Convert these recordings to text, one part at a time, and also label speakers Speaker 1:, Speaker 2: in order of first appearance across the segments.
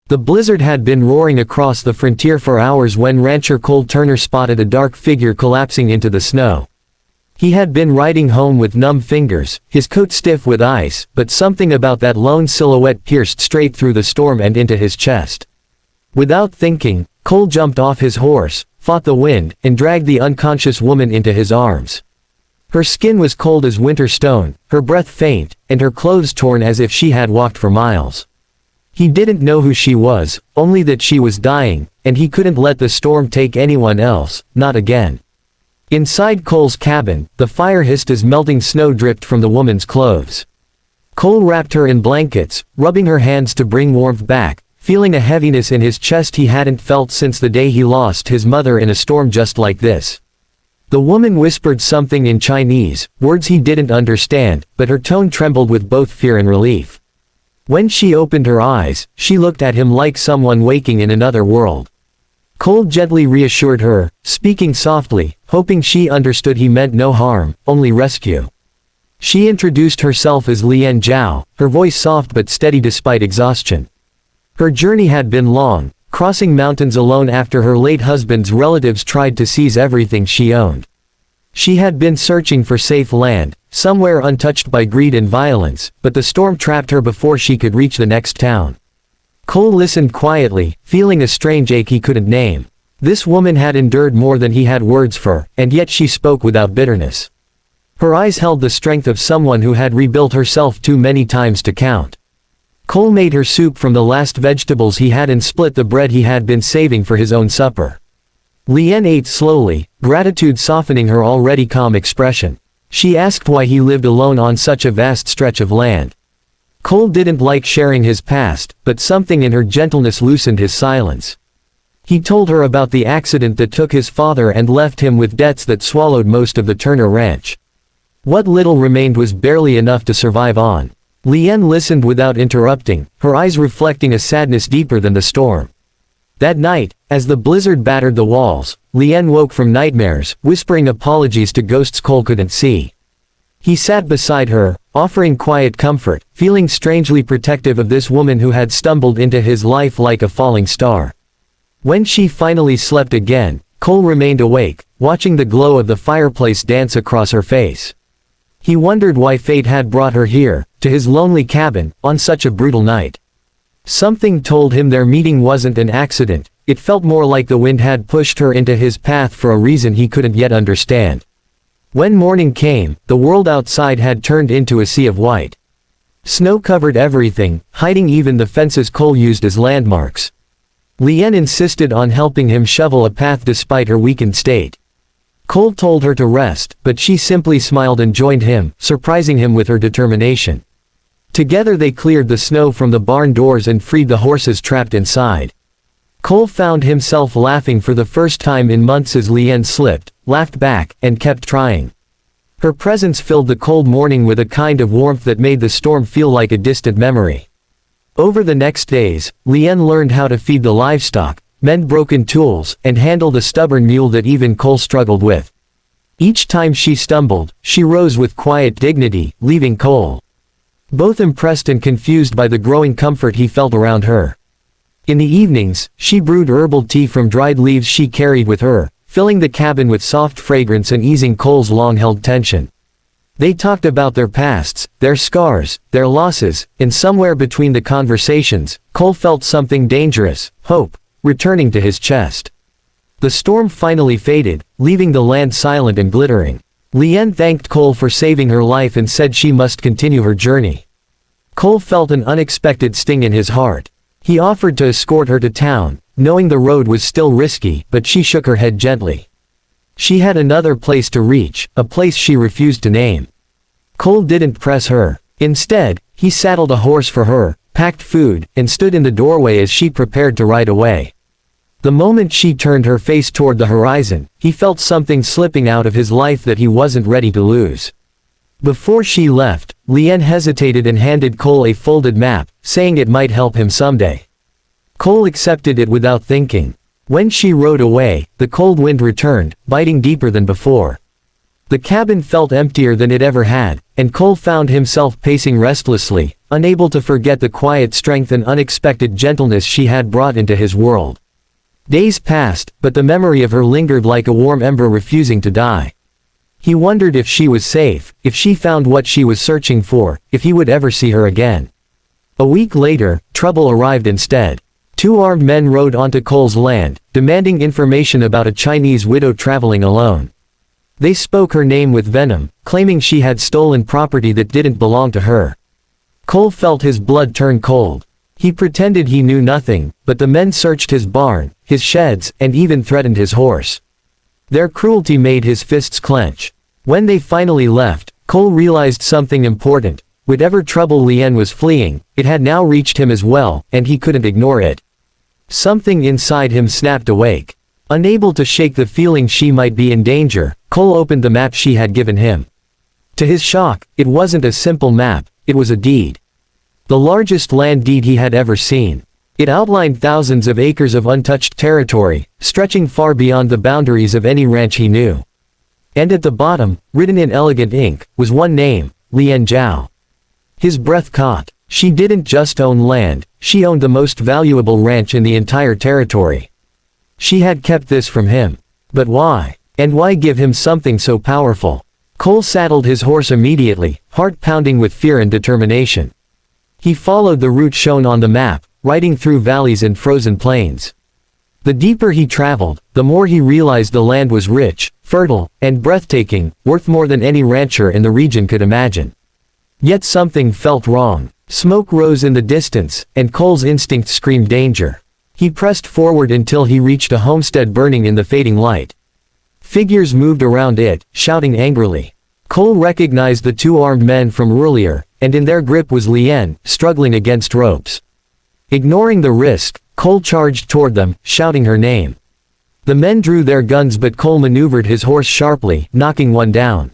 Speaker 1: The blizzard had been roaring across the frontier for hours when rancher Cole Turner spotted a dark figure collapsing into the snow. He had been riding home with numb fingers, his coat stiff with ice, but something about that lone silhouette pierced straight through the storm and into his chest. Without thinking, Cole jumped off his horse, fought the wind, and dragged the unconscious woman into his arms. Her skin was cold as winter stone, her breath faint, and her clothes torn as if she had walked for miles. He didn't know who she was, only that she was dying, and he couldn't let the storm take anyone else, not again. Inside Cole's cabin, the fire hissed as melting snow dripped from the woman's clothes. Cole wrapped her in blankets, rubbing her hands to bring warmth back, feeling a heaviness in his chest he hadn't felt since the day he lost his mother in a storm just like this. The woman whispered something in Chinese, words he didn't understand, but her tone trembled with both fear and relief. When she opened her eyes, she looked at him like someone waking in another world. Cole gently reassured her, speaking softly, hoping she understood he meant no harm, only rescue. She introduced herself as Lian Zhao, her voice soft but steady despite exhaustion. Her journey had been long, crossing mountains alone after her late husband's relatives tried to seize everything she owned. She had been searching for safe land, somewhere untouched by greed and violence, but the storm trapped her before she could reach the next town. Cole listened quietly, feeling a strange ache he couldn't name. This woman had endured more than he had words for, and yet she spoke without bitterness. Her eyes held the strength of someone who had rebuilt herself too many times to count. Cole made her soup from the last vegetables he had and split the bread he had been saving for his own supper. Lian ate slowly, gratitude softening her already calm expression. She asked why he lived alone on such a vast stretch of land. Cole didn't like sharing his past, but something in her gentleness loosened his silence. He told her about the accident that took his father and left him with debts that swallowed most of the Turner ranch. What little remained was barely enough to survive on. Lian listened without interrupting, her eyes reflecting a sadness deeper than the storm. That night, as the blizzard battered the walls, Lian woke from nightmares, whispering apologies to ghosts Cole couldn't see. He sat beside her, offering quiet comfort, feeling strangely protective of this woman who had stumbled into his life like a falling star. When she finally slept again, Cole remained awake, watching the glow of the fireplace dance across her face. He wondered why fate had brought her here, to his lonely cabin, on such a brutal night. Something told him their meeting wasn't an accident, it felt more like the wind had pushed her into his path for a reason he couldn't yet understand. When morning came, the world outside had turned into a sea of white. Snow covered everything, hiding even the fences Cole used as landmarks. Lian insisted on helping him shovel a path despite her weakened state. Cole told her to rest, but she simply smiled and joined him, surprising him with her determination. Together they cleared the snow from the barn doors and freed the horses trapped inside. Cole found himself laughing for the first time in months as Lian slipped, laughed back, and kept trying. Her presence filled the cold morning with a kind of warmth that made the storm feel like a distant memory. Over the next days, Lian learned how to feed the livestock, mend broken tools, and handle the stubborn mule that even Cole struggled with. Each time she stumbled, she rose with quiet dignity, leaving Cole both impressed and confused by the growing comfort he felt around her. In the evenings, she brewed herbal tea from dried leaves she carried with her, filling the cabin with soft fragrance and easing Cole's long-held tension. They talked about their pasts, their scars, their losses, and somewhere between the conversations, Cole felt something dangerous, hope, returning to his chest. The storm finally faded, leaving the land silent and glittering. Lian thanked Cole for saving her life and said she must continue her journey. Cole felt an unexpected sting in his heart. He offered to escort her to town, knowing the road was still risky, but she shook her head gently. She had another place to reach, a place she refused to name. Cole didn't press her. Instead, he saddled a horse for her, packed food, and stood in the doorway as she prepared to ride away. The moment she turned her face toward the horizon, he felt something slipping out of his life that he wasn't ready to lose. Before she left, Lian hesitated and handed Cole a folded map, saying it might help him someday. Cole accepted it without thinking. When she rode away, the cold wind returned, biting deeper than before. The cabin felt emptier than it ever had, and Cole found himself pacing restlessly, unable to forget the quiet strength and unexpected gentleness she had brought into his world. Days passed, but the memory of her lingered like a warm ember refusing to die. He wondered if she was safe, if she found what she was searching for, if he would ever see her again. A week later, trouble arrived instead. Two armed men rode onto Cole's land, demanding information about a Chinese widow traveling alone. They spoke her name with venom, claiming she had stolen property that didn't belong to her. Cole felt his blood turn cold. He pretended he knew nothing, but the men searched his barn, his sheds, and even threatened his horse. Their cruelty made his fists clench. When they finally left, Cole realized something important. Whatever trouble Lien was fleeing, it had now reached him as well, and he couldn't ignore it. Something inside him snapped awake. Unable to shake the feeling she might be in danger, Cole opened the map she had given him. To his shock, it wasn't a simple map, it was a deed. The largest land deed he had ever seen. It outlined thousands of acres of untouched territory, stretching far beyond the boundaries of any ranch he knew. And at the bottom, written in elegant ink, was one name, Lien Zhao. His breath caught. She didn't just own land, she owned the most valuable ranch in the entire territory. She had kept this from him. But why? And why give him something so powerful? Cole saddled his horse immediately, heart pounding with fear and determination. He followed the route shown on the map, riding through valleys and frozen plains. The deeper he traveled, the more he realized the land was rich, fertile, and breathtaking, worth more than any rancher in the region could imagine. Yet something felt wrong. Smoke rose in the distance, and Cole's instinct screamed danger. He pressed forward until he reached a homestead burning in the fading light. Figures moved around it, shouting angrily. Cole recognized the two armed men from earlier, and in their grip was Lien, struggling against ropes. Ignoring the risk, Cole charged toward them, shouting her name. The men drew their guns, but Cole maneuvered his horse sharply, knocking one down.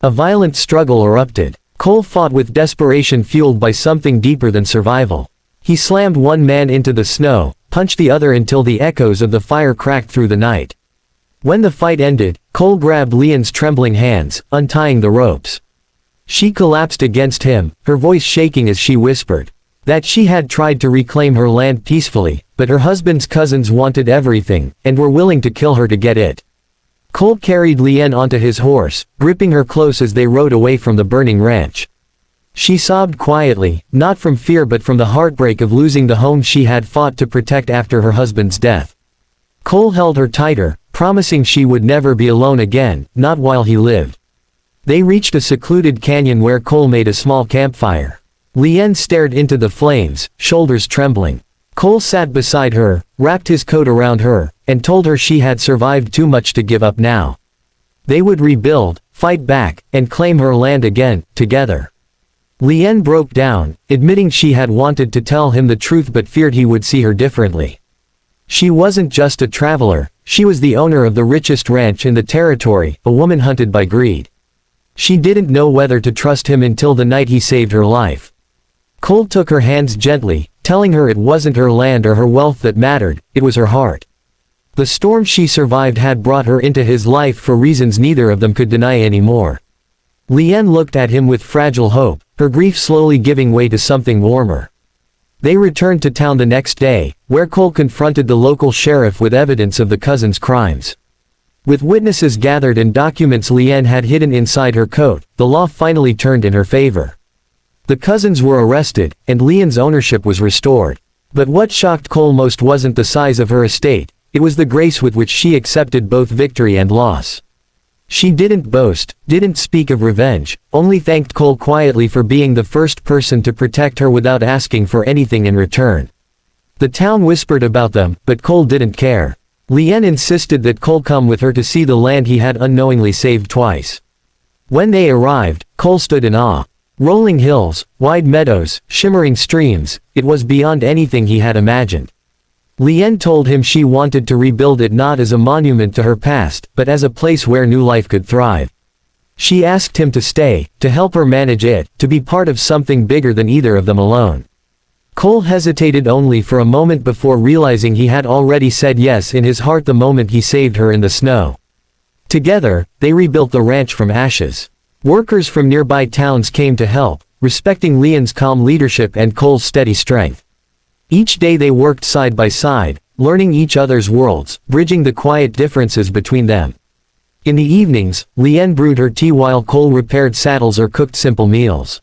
Speaker 1: A violent struggle erupted. Cole fought with desperation fueled by something deeper than survival. He slammed one man into the snow, punched the other until the echoes of the fire cracked through the night. When the fight ended, Cole grabbed Lien's trembling hands, untying the ropes. She collapsed against him, her voice shaking as she whispered that she had tried to reclaim her land peacefully, but her husband's cousins wanted everything, and were willing to kill her to get it. Cole carried Lien onto his horse, gripping her close as they rode away from the burning ranch. She sobbed quietly, not from fear but from the heartbreak of losing the home she had fought to protect after her husband's death. Cole held her tighter, promising she would never be alone again, not while he lived. They reached a secluded canyon where Cole made a small campfire. Lien stared into the flames, shoulders trembling. Cole sat beside her, wrapped his coat around her, and told her she had survived too much to give up now. They would rebuild, fight back, and claim her land again, together. Lien broke down, admitting she had wanted to tell him the truth but feared he would see her differently. She wasn't just a traveler, she was the owner of the richest ranch in the territory, a woman hunted by greed. She didn't know whether to trust him until the night he saved her life. Cole took her hands gently, telling her it wasn't her land or her wealth that mattered, it was her heart. The storm she survived had brought her into his life for reasons neither of them could deny anymore. Lien looked at him with fragile hope, her grief slowly giving way to something warmer. They returned to town the next day, where Cole confronted the local sheriff with evidence of the cousins' crimes. With witnesses gathered and documents Lien had hidden inside her coat, the law finally turned in her favor. The cousins were arrested, and Lien's ownership was restored. But what shocked Cole most wasn't the size of her estate, it was the grace with which she accepted both victory and loss. She didn't boast, didn't speak of revenge, only thanked Cole quietly for being the first person to protect her without asking for anything in return. The town whispered about them, but Cole didn't care. Lien insisted that Cole come with her to see the land he had unknowingly saved twice. When they arrived, Cole stood in awe. Rolling hills, wide meadows, shimmering streams, it was beyond anything he had imagined. Lien told him she wanted to rebuild it not as a monument to her past, but as a place where new life could thrive. She asked him to stay, to help her manage it, to be part of something bigger than either of them alone. Cole hesitated only for a moment before realizing he had already said yes in his heart the moment he saved her in the snow. Together, they rebuilt the ranch from ashes. Workers from nearby towns came to help, respecting Lian's calm leadership and Cole's steady strength. Each day they worked side by side, learning each other's worlds, bridging the quiet differences between them. In the evenings, Lian brewed her tea while Cole repaired saddles or cooked simple meals.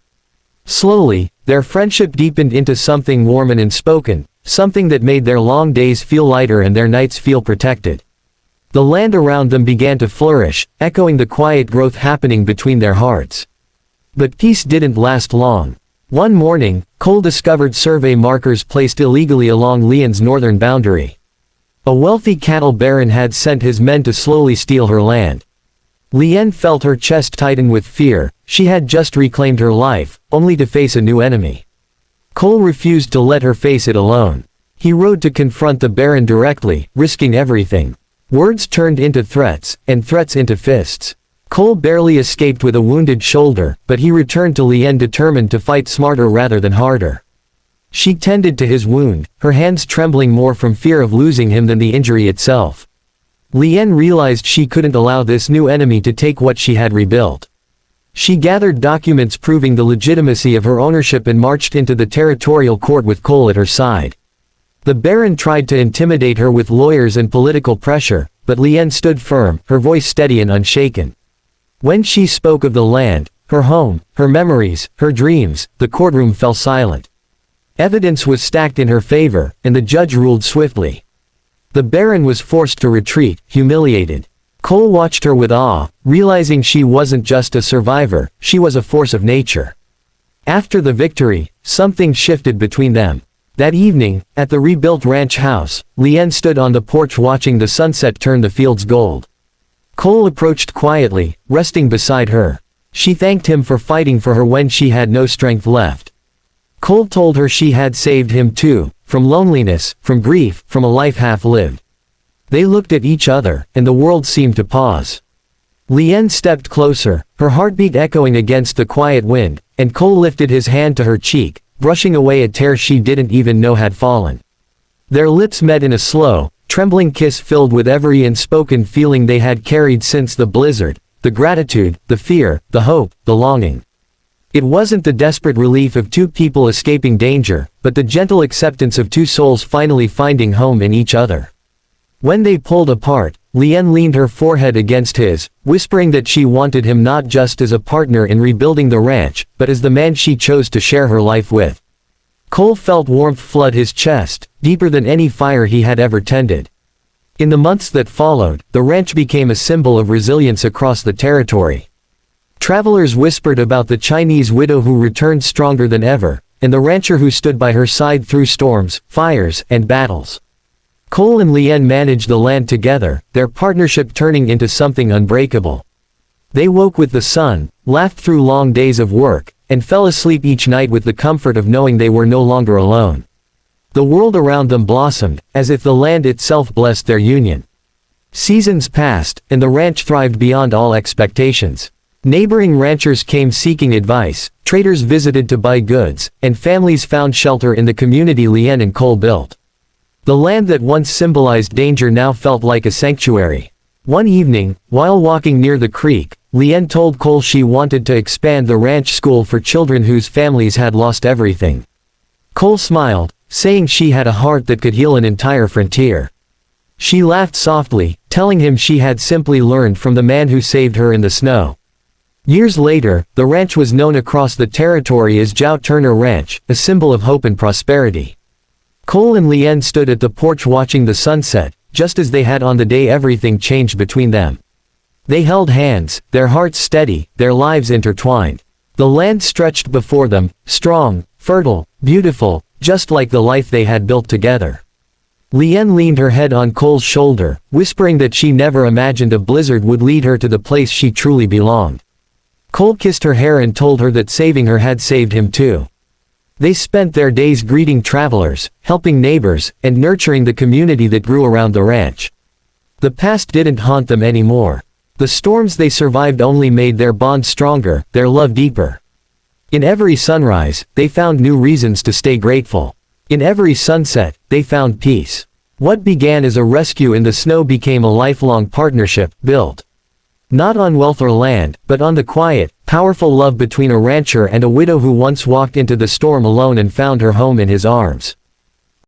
Speaker 1: Slowly, their friendship deepened into something warm and unspoken, something that made their long days feel lighter and their nights feel protected. The land around them began to flourish, echoing the quiet growth happening between their hearts. But peace didn't last long. One morning, Cole discovered survey markers placed illegally along Lian's northern boundary. A wealthy cattle baron had sent his men to slowly steal her land. Lian felt her chest tighten with fear. She had just reclaimed her life, only to face a new enemy. Cole refused to let her face it alone. He rode to confront the baron directly, risking everything. Words turned into threats, and threats into fists. Cole barely escaped with a wounded shoulder, but he returned to Lian determined to fight smarter rather than harder. She tended to his wound, her hands trembling more from fear of losing him than the injury itself. Lian realized she couldn't allow this new enemy to take what she had rebuilt. She gathered documents proving the legitimacy of her ownership and marched into the territorial court with Cole at her side. The baron tried to intimidate her with lawyers and political pressure, but Lian stood firm, her voice steady and unshaken. When she spoke of the land, her home, her memories, her dreams, the courtroom fell silent. Evidence was stacked in her favor, and the judge ruled swiftly. The baron was forced to retreat, humiliated. Cole watched her with awe, realizing she wasn't just a survivor, she was a force of nature. After the victory, something shifted between them. That evening, at the rebuilt ranch house, Lian stood on the porch watching the sunset turn the fields gold. Cole approached quietly, resting beside her. She thanked him for fighting for her when she had no strength left. Cole told her she had saved him too, from loneliness, from grief, from a life half-lived. They looked at each other, and the world seemed to pause. Lian stepped closer, her heartbeat echoing against the quiet wind, and Cole lifted his hand to her cheek, brushing away a tear she didn't even know had fallen. Their lips met in a slow, trembling kiss filled with every unspoken feeling they had carried since the blizzard, the gratitude, the fear, the hope, the longing. It wasn't the desperate relief of two people escaping danger, but the gentle acceptance of two souls finally finding home in each other. When they pulled apart, Lian leaned her forehead against his, whispering that she wanted him not just as a partner in rebuilding the ranch, but as the man she chose to share her life with. Cole felt warmth flood his chest, deeper than any fire he had ever tended. In the months that followed, the ranch became a symbol of resilience across the territory. Travelers whispered about the Chinese widow who returned stronger than ever, and the rancher who stood by her side through storms, fires, and battles. Cole and Lian managed the land together, their partnership turning into something unbreakable. They woke with the sun, laughed through long days of work, and fell asleep each night with the comfort of knowing they were no longer alone. The world around them blossomed, as if the land itself blessed their union. Seasons passed, and the ranch thrived beyond all expectations. Neighboring ranchers came seeking advice, traders visited to buy goods, and families found shelter in the community Lian and Cole built. The land that once symbolized danger now felt like a sanctuary. One evening, while walking near the creek, Lian told Cole she wanted to expand the ranch school for children whose families had lost everything. Cole smiled, saying she had a heart that could heal an entire frontier. She laughed softly, telling him she had simply learned from the man who saved her in the snow. Years later, the ranch was known across the territory as Zhao Turner Ranch, a symbol of hope and prosperity. Cole and Lian stood at the porch watching the sunset, just as they had on the day everything changed between them. They held hands, their hearts steady, their lives intertwined. The land stretched before them, strong, fertile, beautiful, just like the life they had built together. Lian leaned her head on Cole's shoulder, whispering that she never imagined a blizzard would lead her to the place she truly belonged. Cole kissed her hair and told her that saving her had saved him too. They spent their days greeting travelers, helping neighbors, and nurturing the community that grew around the ranch. The past didn't haunt them anymore. The storms they survived only made their bond stronger, their love deeper. In every sunrise, they found new reasons to stay grateful. In every sunset, they found peace. What began as a rescue in the snow became a lifelong partnership, built not on wealth or land, but on the quiet, Powerful love between a rancher and a widow who once walked into the storm alone and found her home in his arms.